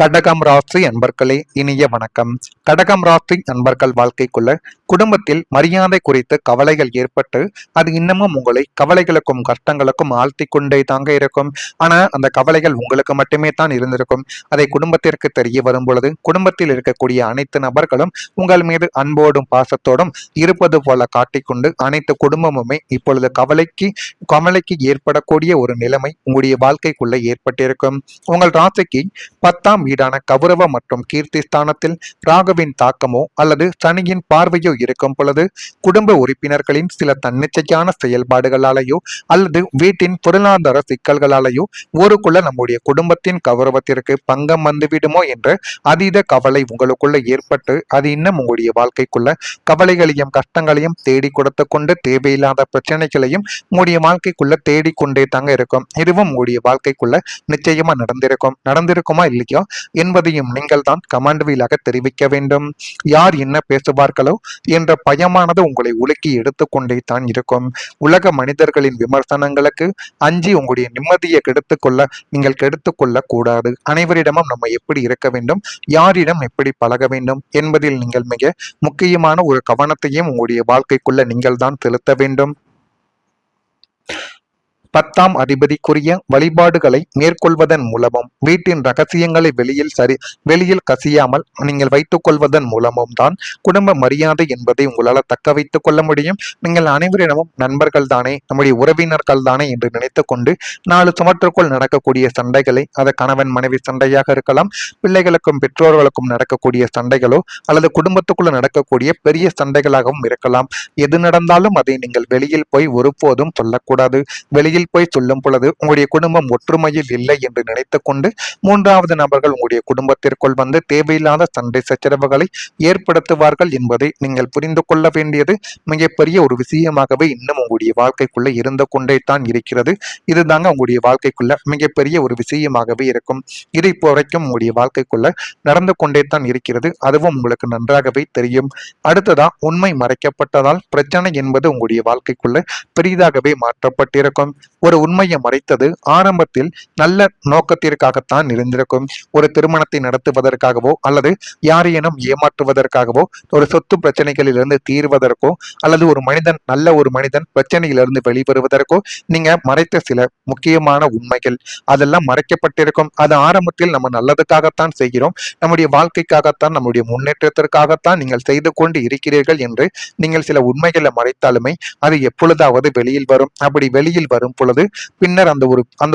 கடகம் ராசி அன்பர்களே, இனிய வணக்கம். கடகம் ராசி அன்பர்கள் வாழ்க்கைக்குள்ள குடும்பத்தில் மரியாதை குறித்து கவலைகள் ஏற்பட்டு அது இன்னமும் உங்களை கவலைகளுக்கும் கஷ்டங்களுக்கும் ஆழ்த்தி கொண்டே தாங்க இருக்கும். ஆனா அந்த கவலைகள் உங்களுக்கு மட்டுமே தான் இருந்திருக்கும். அதை குடும்பத்திற்கு தெரிய வரும் பொழுது குடும்பத்தில் இருக்கக்கூடிய அனைத்து நபர்களும் உங்கள் மீது அன்போடும் பாசத்தோடும் இருப்பது போல காட்டிக்கொண்டு அனைத்து குடும்பமுமே இப்பொழுது கவலைக்கு ஏற்படக்கூடிய ஒரு நிலைமை உங்களுடைய வாழ்க்கைக்குள்ள ஏற்பட்டிருக்கும். உங்கள் ராசிக்கு 10ஆம் வீடான கௌரவ மற்றும் கீர்த்தி ஸ்தானத்தில் ராகுவின் தாக்கமோ அல்லது சனியின் பார்வையோ இருக்கும் பொழுது குடும்ப உறுப்பினர்களின் சில தன்னிச்சையான செயல்பாடுகளாலேயோ அல்லது வீட்டின் பொருளாதார சிக்கல்களாலேயோ ஊருக்குள்ள நம்முடைய குடும்பத்தின் கௌரவத்திற்கு பங்கம் வந்துவிடுமோ என்ற அதீத கவலை உங்களுக்குள்ள ஏற்பட்டு அது இன்னும் உங்களுடைய வாழ்க்கைக்குள்ள கவலைகளையும் கஷ்டங்களையும் தேடி கொடுத்து கொண்டு தேவையில்லாத பிரச்சனைகளையும் உங்களுடைய வாழ்க்கைக்குள்ள தேடிக்கொண்டே தாங்க இருக்கும். இதுவும் உங்களுடைய வாழ்க்கைக்குள்ள நிச்சயமா நடந்திருக்குமா இல்லையோ என்பதையும் நீங்கள் தான் கமெண்ட் வீலாக தெரிவிக்க வேண்டும். யார் என்ன பேசுவார்களோ என்ற பயமானது உங்களை உலுக்கி எடுத்துக்கொண்டே தான் இருக்கும். உலக மனிதர்களின் விமர்சனங்களுக்கு அஞ்சி உங்களுடைய நிம்மதியை நீங்கள் கெடுத்துக்கொள்ள கூடாது. அனைவரிடமும் நம்ம எப்படி இருக்க வேண்டும், யாரிடம் எப்படி பழக வேண்டும் என்பதில் நீங்கள் மிக முக்கியமான ஒரு கவனத்தையும் உங்களுடைய வாழ்க்கைக்குள்ள நீங்கள் தான் செலுத்த வேண்டும். 10ஆம் அதிபதிக்குரிய வழிபாடுகளை மேற்கொள்வதன் மூலமும் வீட்டின் ரகசியங்களை வெளியில் கசியாமல் நீங்கள் வைத்துக் கொள்வதன் மூலமும் தான் குடும்ப மரியாதை என்பதை உங்களால் தக்க வைத்துக் கொள்ள முடியும். நீங்கள் அனைவரிடமும் நண்பர்கள் தானே, நம்முடைய உறவினர்கள் தானே என்று நினைத்து கொண்டு 4 சுமற்றுக்குள் நடக்கக்கூடிய சண்டைகளை, அது கணவன் மனைவி சண்டையாக இருக்கலாம், பிள்ளைகளுக்கும் பெற்றோர்களுக்கும் நடக்கக்கூடிய சண்டைகளோ அல்லது குடும்பத்துக்குள்ள நடக்கக்கூடிய பெரிய சண்டைகளாகவும் இருக்கலாம். எது நடந்தாலும் அதை நீங்கள் வெளியில் போய் ஒருபோதும் சொல்லக்கூடாது. வெளியில் போய் சொல்லும் பொழுது உங்களுடைய குடும்பம் ஒற்றுமையில் இல்லை என்று நினைத்து கொண்டு 3வது நபர்கள் உங்களுடைய குடும்பத்திற்குள் வந்து தேவையில்லாத சண்டை சச்சரவுகளை ஏற்படுத்துவார்கள் என்பதை நீங்கள் புரிந்து கொள்ள வேண்டியது மிகப்பெரிய ஒரு விஷயமாகவே இன்னும் உங்களுடைய வாழ்க்கைக்குள்ள இருந்து கொண்டே தான் இருக்கிறது. இதுதாங்க உங்களுடைய வாழ்க்கைக்குள்ள மிகப்பெரிய ஒரு விஷயமாகவே இருக்கும். இது இப்போ வரைக்கும் உங்களுடைய வாழ்க்கைக்குள்ள நடந்து கொண்டே தான் இருக்கிறது. அதுவும் உங்களுக்கு நன்றாகவே தெரியும். அடுத்ததா, உண்மை மறைக்கப்பட்டதால் பிரச்சனை என்பது உங்களுடைய வாழ்க்கைக்குள்ள பெரிதாகவே மாற்றப்பட்டிருக்கும். ஒரு உண்மையை மறைத்தது ஆரம்பத்தில் நல்ல நோக்கத்திற்காகத்தான் இருந்திருக்கும். ஒரு திருமணத்தை நடத்துவதற்காகவோ அல்லது யாரையேனும் ஏமாற்றுவதற்காகவோ, ஒரு சொத்து பிரச்சனைகளிலிருந்து தீர்வதற்கோ அல்லது நல்ல ஒரு மனிதன் பிரச்சனையிலிருந்து வெளிவருவதற்கோ நீங்க மறைத்த சில முக்கியமான உண்மைகள் அதெல்லாம் மறைக்கப்பட்டிருக்கும். அது ஆரம்பத்தில் நம்ம நல்லதுக்காகத்தான் செய்கிறோம், நம்முடைய வாழ்க்கைக்காகத்தான், நம்முடைய முன்னேற்றத்திற்காகத்தான் நீங்கள் செய்து கொண்டு இருக்கிறீர்கள் என்று நீங்கள் சில உண்மைகளை மறைத்தாலுமே அது எப்பொழுதாவது வெளியில் வரும். அப்படி வெளியில் வரும் பொழுது பின்னர் அந்த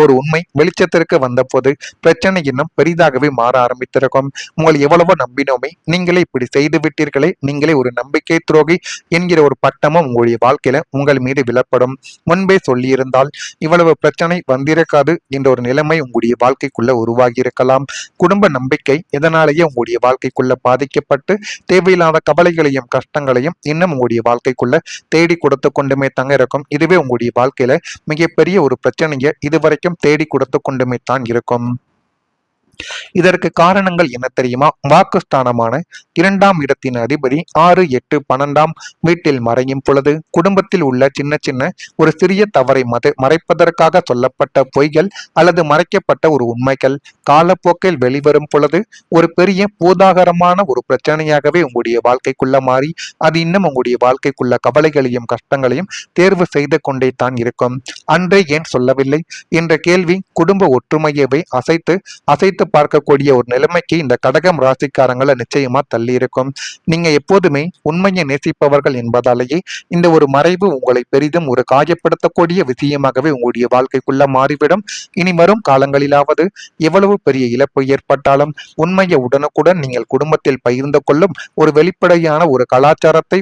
ஒரு உண்மை வெளிச்சத்திற்கு வந்த போது பிரச்சனை இன்னும் பெரிதாகவே மாற ஆரம்பித்திருக்கும். உங்களை எவ்வளவோ நம்பினோமே, நீங்களே இப்படி செய்து விட்டீர்களே, நீங்களே ஒரு நம்பிக்கை துரோகி என்கிற ஒரு பட்டமும் உங்களுடைய வாழ்க்கையில உங்கள் மீது விழப்படும். முன்பே சொல்லியிருந்தால் இவ்வளவு பிரச்சனை வந்திருக்காது என்ற ஒரு நிலைமை உங்களுடைய வாழ்க்கைக்குள்ள உருவாகி இருக்கலாம். குடும்ப நம்பிக்கை இதனாலேயே உங்களுடைய வாழ்க்கைக்குள்ள பாதிக்கப்பட்டு தேவையில்லாத கவலைகளையும் கஷ்டங்களையும் இன்னும் உங்களுடைய வாழ்க்கைக்குள்ள தேடி கொடுத்து கொண்டுமே தங்க இருக்கும். இதுவே உங்களுடைய வாழ்க்கையில மிகப்பெரிய ஒரு பிரச்சனையை இதுவரைக்கும் தேடி கொடுத்து கொண்டுமே தான் இருக்கும். இதற்கு காரணங்கள் என்ன தெரியுமா? வாக்குஸ்தானமான 2ஆம் இடத்தின் அதிபதி 6, 8, 12ஆம் வீட்டில் மறையும் பொழுது குடும்பத்தில் உள்ள சின்ன ஒரு சிறிய தவறை மறைப்பதற்காக சொல்லப்பட்ட பொய்கள் அல்லது மறைக்கப்பட்ட ஒரு உண்மைகள் காலப்போக்கில் வெளிவரும் பொழுது ஒரு பெரிய பூதாகரமான ஒரு பிரச்சனையாகவே உங்களுடைய வாழ்க்கைக்குள்ள மாறி அது இன்னும் உங்களுடைய வாழ்க்கைக்குள்ள கவலைகளையும் கஷ்டங்களையும் தேர்வு செய்து கொண்டே தான் இருக்கும். அன்றே ஏன் சொல்லவில்லை என்ற கேள்வி குடும்ப ஒற்றுமையவே அசைத்து பார்க்கக்கூடிய ஒரு நிலைமைக்கு இந்த கடகம் ராசிக்காரங்களை நிச்சயமா தள்ளி இருக்கும். நீங்க எப்போதுமே உண்மையை நேசிப்பவர்கள் என்பதாலேயே இந்த ஒரு மறைவு உங்களை பெரிதும் ஒரு காயப்படுத்தக்கூடிய விஷயமாகவே உங்களுடைய வாழ்க்கைக்குள்ள மாறிவிடும். இனி வரும் காலங்களிலாவது எவ்வளவு பெரிய இழப்பு ஏற்பட்டாலும் உண்மையை உடனுக்குடன் நீங்கள் குடும்பத்தில் பகிர்ந்து கொள்ளும் ஒரு வெளிப்படையான ஒரு கலாச்சாரத்தை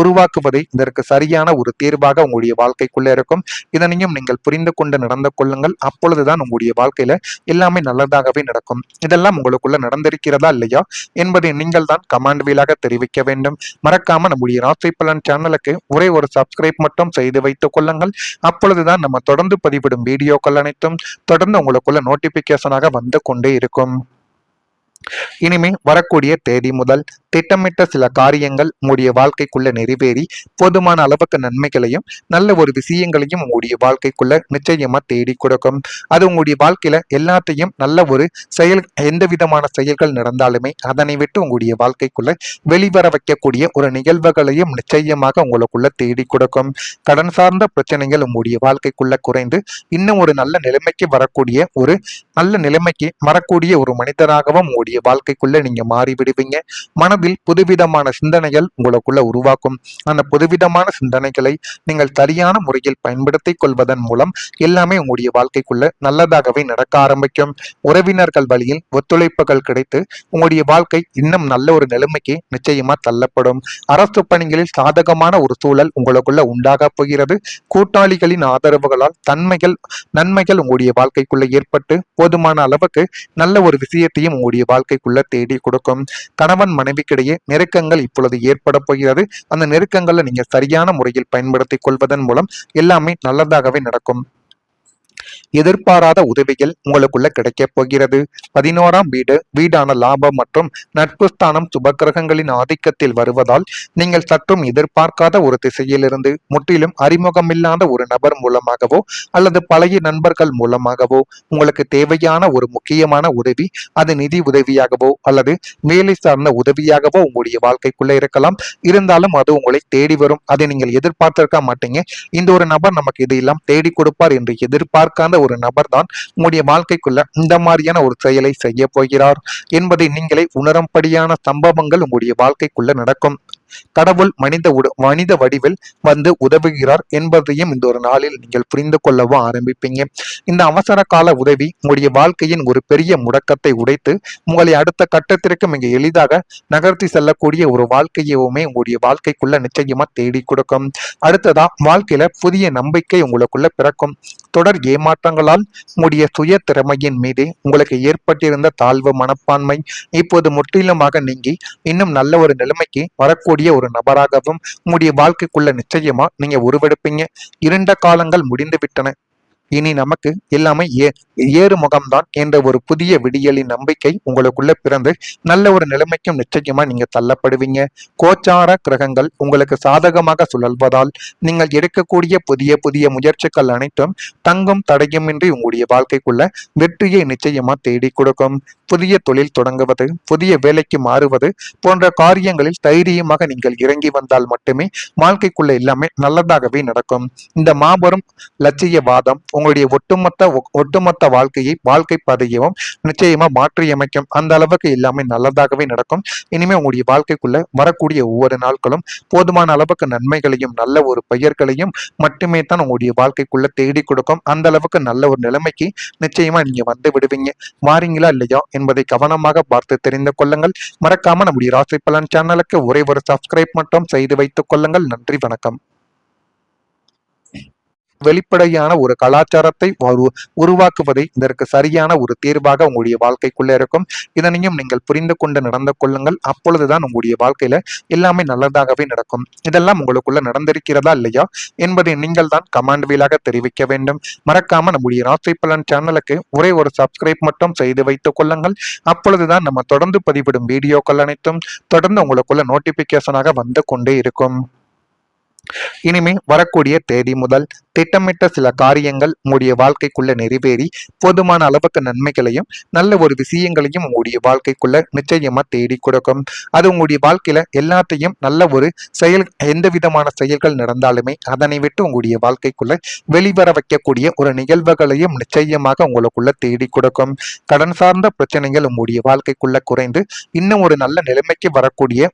உருவாக்குவதை இதற்கு சரியான ஒரு தீர்வாக உங்களுடைய வாழ்க்கைக்குள்ள இருக்கும். இதனையும் நீங்கள் புரிந்து கொண்டு நடந்து கொள்ளுங்கள். அப்பொழுதுதான் உங்களுடைய வாழ்க்கையில எல்லாமே நல்லதாகவே நடக்கும். இதெல்லாம் உங்களுக்குள்ள நடந்திருக்கிறதா இல்லையா என்பதை நீங்கள் தான் கமெண்ட் வீலாக தெரிவிக்க வேண்டும். மறக்காம நம்முடைய ராசி பலன் சேனலுக்கு ஒரே ஒரு சப்ஸ்கிரைப் மட்டும் செய்து வைத்துக் கொள்ளுங்கள். அப்பொழுதுதான் நம்ம தொடர்ந்து பதிவிடும் வீடியோக்கள் அனைத்தும் தொடர்ந்து உங்களுக்குள்ள நோட்டிபிகேஷனாக வந்து கொண்டே இருக்கும். இனிமே வரக்கூடிய தேதி முதல் திட்டமிட்ட சில காரியங்கள் உங்களுடைய வாழ்க்கைக்குள்ள நிறைவேறி போதுமான அளவுக்கு நன்மைகளையும் நல்ல ஒரு விஷயங்களையும் உங்களுடைய வாழ்க்கைக்குள்ள நிச்சயமா தேடி கொடுக்கும். அது உங்களுடைய வாழ்க்கையில எல்லாத்தையும் நல்ல ஒரு செயல், எந்த விதமான செயல்கள் நடந்தாலுமே அதனை விட்டு உங்களுடைய வாழ்க்கைக்குள்ள வெளிவர வைக்கக்கூடிய ஒரு நிகழ்வுகளையும் நிச்சயமாக உங்களுக்குள்ள தேடி கொடுக்கும். கடன் சார்ந்த பிரச்சனைகள் உங்களுடைய வாழ்க்கைக்குள்ள குறைந்து இன்னும் ஒரு நல்ல நிலைமைக்கு வரக்கூடிய ஒரு நல்ல நிலைமைக்கு வரக்கூடிய ஒரு மனிதராகவும் உங்களுடைய வாழ்க்கைக்குள்ள நீங்க மாறி விடுவீங்க. மனதில் புதுவிதமான சிந்தனைகள் உங்களுக்குள்ள உருவாக்கும். அந்த புதுவிதமான சிந்தனைகளை நீங்கள் சரியான முறையில் பயன்படுத்திக் கொள்வதன் மூலம் எல்லாமே உங்களுடைய வாழ்க்கைக்குள்ள நல்லதாகவே நடக்க ஆரம்பிக்கும். உறவினர்கள் வழியில் ஒத்துழைப்புகள் கிடைத்து உங்களுடைய வாழ்க்கை இன்னும் நல்ல ஒரு நிலைமைக்கு நிச்சயமா தள்ளப்படும். அரசு பணிகளில் சாதகமான ஒரு சூழல் உங்களுக்குள்ள உண்டாக போகிறது. கூட்டாளிகளின் ஆதரவுகளால் நன்மைகள் உங்களுடைய வாழ்க்கைக்குள்ள ஏற்பட்டு போதுமான அளவுக்கு நல்ல ஒரு விஷயத்தையும் உங்களுடைய வாழ்க்கைக்குள்ள தேடி கொடுக்கும். கணவன் மனைவிக்கிடையே நெருக்கங்கள் இப்பொழுது ஏற்பட போகிறது. அந்த நெருக்கங்களை நீங்க சரியான முறையில் பயன்படுத்திக் கொள்வதன் மூலம் எல்லாமே நல்லதாகவே நடக்கும். எதிர்பாராத உதவிகள் உங்களுக்குள்ள கிடைக்கப் போகிறது. 11ஆம் வீடான லாபம் மற்றும் நட்பு ஸ்தானம் சுபக்கிரகங்களின் ஆதிக்கத்தில் வருவதால் நீங்கள் சற்றும் எதிர்பார்க்காத ஒரு திசையிலிருந்து முற்றிலும் அறிமுகமில்லாத ஒரு நபர் மூலமாகவோ அல்லது பழைய நண்பர்கள் மூலமாகவோ உங்களுக்கு தேவையான ஒரு முக்கியமான உதவி, அது நிதி உதவியாகவோ அல்லது வேலை சார்ந்த உதவியாகவோ உங்களுடைய வாழ்க்கைக்குள்ள இருக்கலாம். இருந்தாலும் அது உங்களை தேடி வரும். அதை நீங்கள் எதிர்பார்த்திருக்க மாட்டீங்க. இந்த ஒரு நபர் நமக்கு இதையெல்லாம் தேடி கொடுப்பார் என்று எதிர்பார்க்காத ஒரு நபர் தான் உங்களுடைய வாழ்க்கைக்குள்ள இந்த மாதிரியான ஒரு செயலை செய்ய போகிறார் என்பதை நீங்களே உணரும்படியான சம்பவங்கள் உங்களுடைய வாழ்க்கைக்குள்ள நடக்கும். கடவுள் மனித வடிவில் வந்து உதவுகிறார் என்பதையும் இந்த ஒரு நாளில் நீங்கள் புரிந்து கொள்ளவும் ஆரம்பிப்பீங்க. இந்த அவசர கால உதவி உங்களுடைய வாழ்க்கையின் ஒரு பெரிய முடக்கத்தை உடைத்து உங்களை அடுத்த கட்டத்திற்கு மிக எளிதாக நகர்த்தி செல்லக்கூடிய ஒரு வாழ்க்கையவுமே உங்களுடைய வாழ்க்கைக்குள்ள நிச்சயமா தேடி கொடுக்கும். அடுத்ததா வாழ்க்கையில புதிய நம்பிக்கை உங்களுக்குள்ள பிறக்கும். தொடர் ஏமாற்றங்களால் உங்களுடைய சுய திறமையின் மீது உங்களுக்கு ஏற்பட்டிருந்த தாழ்வு மனப்பான்மை இப்போது முற்றிலுமாக நீங்கி இன்னும் நல்ல ஒரு நிலைமைக்கு வரக்கூடிய ஒரு நபராகவும் உங்களுடைய வாழ்க்கைக்குள்ள நிச்சயமா நீங்க உருவெடுப்பீங்க. இருண்ட காலங்கள் முடிந்து விட்டன. இனி நமக்கு எல்லாமே ஏறு முகம்தான் என்ற ஒரு புதிய விடியலின் நம்பிக்கை உங்களுக்குள்ள பிறந்து நல்ல ஒரு நிலைமைக்கும் நிச்சயமா நீங்க தள்ளப்படுவீங்க. கோச்சார கிரகங்கள் உங்களுக்கு சாதகமாக சுழல்வதால் நீங்கள் எடுக்கக்கூடிய புதிய முயற்சிகள் அனைத்தும் தங்கும் தடையுமின்றி உங்களுடைய வாழ்க்கைக்குள்ள வெற்றியை நிச்சயமா தேடி கொடுக்கும். புதிய தொழில் தொடங்குவது, புதிய வேலைக்கு மாறுவது போன்ற காரியங்களில் தைரியமாக நீங்கள் இறங்கி வந்தால் மட்டுமே வாழ்க்கைக்குள்ள எல்லாமே நல்லதாகவே நடக்கும். இந்த மாபெரும் லட்சியவாதம் உங்களுடைய ஒட்டுமொத்த வாழ்க்கை பாதையவும் நிச்சயமா மாற்றியமைக்கும். அந்த அளவுக்கு எல்லாமே நல்லதாகவே நடக்கும். இனிமே உங்களுடைய வாழ்க்கைக்குள்ள வரக்கூடிய ஒவ்வொரு நாட்களும் போதுமான அளவுக்கு நன்மைகளையும் நல்ல ஒரு பெயர்களையும் மட்டுமே தான் உங்களுடைய வாழ்க்கைக்குள்ள தேடி கொடுக்கும். அந்த அளவுக்கு நல்ல ஒரு நிலைமைக்கு நிச்சயமா நீங்க வந்து விடுவீங்க. மாறீங்களா இல்லையா என்பதை கவனமாக பார்த்து தெரிந்து கொள்ளுங்கள். மறக்காம நம்முடைய ராசி பலன் சேனலுக்கு ஒரே ஒரு சப்ஸ்கிரைப் மட்டும் செய்து வைத்துக் கொள்ளுங்கள். நன்றி, வணக்கம். வெளிப்படையான ஒரு கலாச்சாரத்தை உருவாக்குவதே இதற்கு சரியான ஒரு தீர்வாக உங்களுடைய வாழ்க்கைக்குள்ள இருக்கும். இதனையும் நீங்கள் புரிந்து கொண்டு நடந்து கொள்ளுங்கள். அப்பொழுதுதான் உங்களுடைய வாழ்க்கையில எல்லாமே நல்லதாகவே நடக்கும். இதெல்லாம் உங்களுக்குள்ள நடந்திருக்கிறதா இல்லையா என்பதை நீங்கள் தான் கமெண்ட் வீலாக தெரிவிக்க வேண்டும். மறக்காம நம்முடைய ராசி பலன் சேனலுக்கு ஒரே ஒரு சப்ஸ்கிரைப் மட்டும் செய்து வைத்துக் கொள்ளுங்கள். அப்பொழுதுதான் நம்ம தொடர்ந்து பதிவிடும் வீடியோக்கள் அனைத்தும் தொடர்ந்து உங்களுக்குள்ள நோட்டிபிகேஷனாக வந்து கொண்டே இருக்கும். இனிமே வரக்கூடிய தேதி முதல் திட்டமிட்ட சில காரியங்கள் உங்களுடைய வாழ்க்கைக்குள்ள நிறைவேறி போதுமான அளவுக்கு நன்மைகளையும் நல்ல ஒரு விஷயங்களையும் உங்களுடைய வாழ்க்கைக்குள்ள நிச்சயமா தேடி கொடுக்கும். அது உங்களுடைய வாழ்க்கையில எல்லாத்தையும் நல்ல ஒரு செயல், எந்த விதமான செயல்கள் நடந்தாலுமே அதனை விட்டு உங்களுடைய வாழ்க்கைக்குள்ள வெளிவர வைக்கக்கூடிய ஒரு நிகழ்வுகளையும் நிச்சயமாக உங்களுக்குள்ள தேடி கொடுக்கும். கடன் சார்ந்த பிரச்சனைகள் உங்களுடைய வாழ்க்கைக்குள்ள குறைந்து இன்னும் ஒரு நல்ல நிலைமைக்கு வரக்கூடிய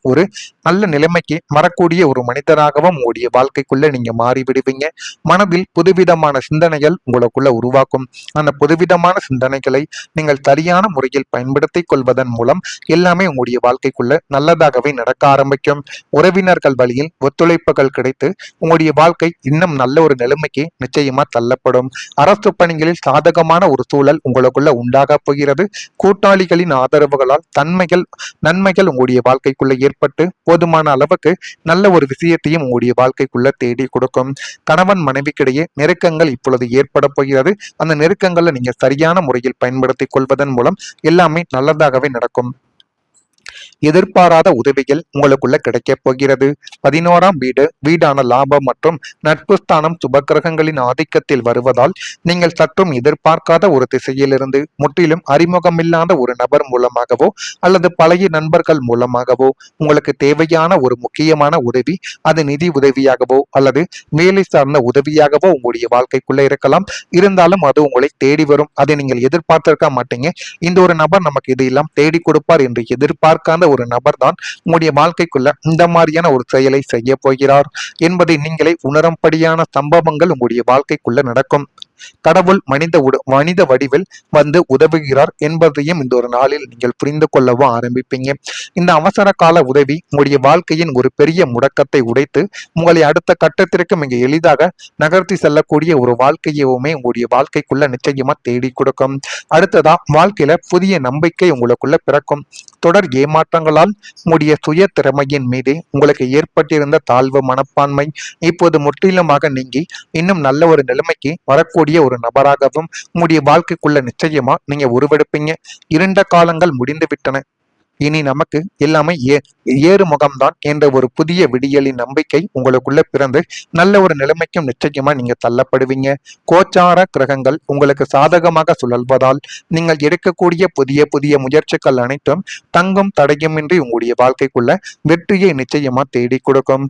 ஒரு மனிதராகவும் உங்களுடைய வாழ்க்கைக்குள்ள நீங்க மாறி விடுவீங்க. மனதில் புதுவிதமான சிந்தனைகள் உங்களுக்குள்ள உருவாக்கும். அந்த புதுவிதமான சிந்தனைகளை நீங்கள் சரியான முறையில் பயன்படுத்திக் கொள்வதன் மூலம் எல்லாமே உங்களுடைய வாழ்க்கைக்குள்ள நல்லதாகவே நடக்க ஆரம்பிக்கும். உறவினர்கள் வழியில் ஒத்துழைப்புகள் கிடைத்து உங்களுடைய வாழ்க்கை இன்னும் நல்ல ஒரு நிலைமைக்கு நிச்சயமா தள்ளப்படும். அரசு பணிகளில் சாதகமான ஒரு சூழல் உங்களுக்குள்ள உண்டாக போகிறது. கூட்டாளிகளின் ஆதரவுகளால் நன்மைகள் உங்களுடைய வாழ்க்கைக்குள்ள ஏற்பட்டு போதுமான அளவுக்கு நல்ல ஒரு விஷயத்தையும் உங்களுடைய வாழ்க்கைக்குள்ள தேடி கொடுக்கும். கணவன் மனைவிக்கிடையே நெருக்கங்கள் இப்பொழுது ஏற்பட போகிறது. அந்த நெருக்கங்களை நீங்க சரியான முறையில் பயன்படுத்திக் கொள்வதன் மூலம் எல்லாமே நல்லதாகவே நடக்கும். எதிர்பாராத உதவிகள் உங்களுக்குள்ள கிடைக்கப் போகிறது. 11ஆம் வீடான லாபம் மற்றும் நட்பு ஸ்தானம் சுபக்கிரகங்களின் ஆதிக்கத்தில் வருவதால் நீங்கள் சற்றும் எதிர்பார்க்காத ஒரு திசையிலிருந்து முற்றிலும் அறிமுகமில்லாத ஒரு நபர் மூலமாகவோ அல்லது பழைய நண்பர்கள் மூலமாகவோ உங்களுக்கு தேவையான ஒரு முக்கியமான உதவி, அது நிதி உதவியாகவோ அல்லது வேலை சார்ந்த உதவியாகவோ உங்களுடைய வாழ்க்கைக்குள்ள இருக்கலாம். இருந்தாலும் அது உங்களை தேடி வரும். அதை நீங்கள் எதிர்பார்த்திருக்க மாட்டீங்க. இந்த ஒரு நபர் நமக்கு இதையெல்லாம் தேடி கொடுப்பார் என்று எதிர்பார்க்காத ஒரு நபர் தான் உங்களுடைய வாழ்க்கைக்குள்ள இந்த மாதிரியான ஒரு செயலை செய்ய போகிறார் என்பதை நீங்களே உணரும்படியான சம்பவங்கள் உங்களுடைய வாழ்க்கைக்குள்ள நடக்கும். கடவுள் மனித வடிவில் வந்து உதவுகிறார் என்பதையும் இந்த ஒரு நாளில் நீங்கள் புரிந்து கொள்ளவும் ஆரம்பிப்பீங்க. இந்த அவசர கால உதவி உங்களுடைய வாழ்க்கையின் ஒரு பெரிய முடக்கத்தை உடைத்து உங்களை அடுத்த கட்டத்திற்கு மிக எளிதாக நகர்த்தி செல்லக்கூடிய ஒரு வாழ்க்கையுமே உங்களுடைய வாழ்க்கைக்குள்ள நிச்சயமா தேடி கொடுக்கும். அடுத்ததா வாழ்க்கையில புதிய நம்பிக்கை உங்களுக்குள்ள பிறக்கும். தொடர் ஏமாற்றங்களால் உங்களுடைய சுய திறமையின் மீது உங்களுக்கு ஏற்பட்டிருந்த தாழ்வு மனப்பான்மை இப்போது முற்றிலுமாக நீங்கி இன்னும் நல்ல ஒரு நிலைமைக்கு வரக்கூடிய ஒரு நபராகவும் உங்களுடைய வாழ்க்கைக்குள்ள நிச்சயமா நீங்க உருவெடுப்பீங்க. இருண்ட காலங்கள் முடிந்து விட்டன. இனி நமக்கு எல்லாமே ஏறு முகம்தான் என்ற ஒரு புதிய விடியலின் நம்பிக்கை உங்களுக்குள்ள பிறந்து நல்ல ஒரு நிலைமைக்கும் நிச்சயமா நீங்க தள்ளப்படுவீங்க. கோச்சார கிரகங்கள் உங்களுக்கு சாதகமாக சுழல்வதால் நீங்கள் எடுக்கக்கூடிய புதிய புதிய முயற்சிகள் அனைத்தும் தங்கும் தடையுமின்றி உங்களுடைய வாழ்க்கைக்குள்ள வெற்றியை நிச்சயமா தேடி கொடுக்கும்.